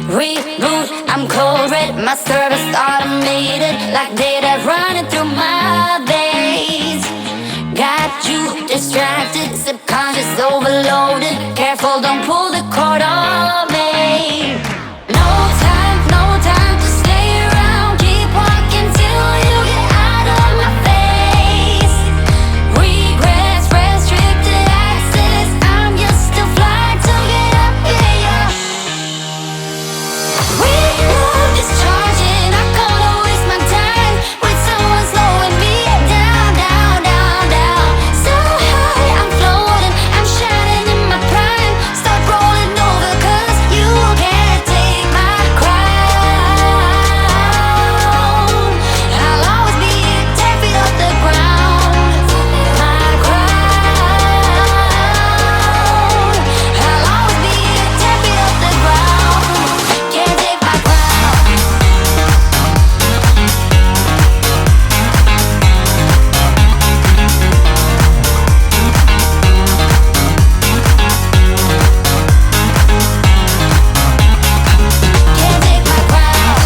Reboot, I'm cold red, my service automated, like data running through my veins. Got you distracted, subconscious overloaded. Careful, don't pull the cord on me. No time to stay around. Keep walking till you get out of my face. Regrets, restricted access. I'm just a flight to get up, yeah. We love discharging. I can't waste my time with someone slowing me down, down, down, down. So high, I'm floating, I'm shining in my prime. Start rolling over, 'cause you can't take my crown. I'll always be 10 feet off the ground. My crown. I'll always be 10 feet off the ground. Can't take my crown. Can't take my crown.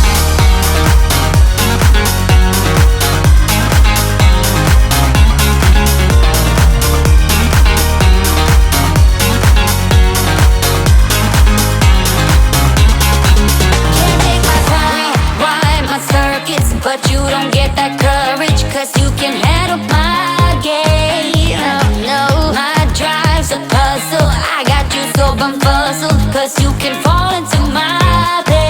Can't take my crown. Rewind my circuits, but you don't get that courage, 'cause you can handle my game. No, my drive's a puzzle. I got you so bumfuzzled, 'cause you can fall into my bed.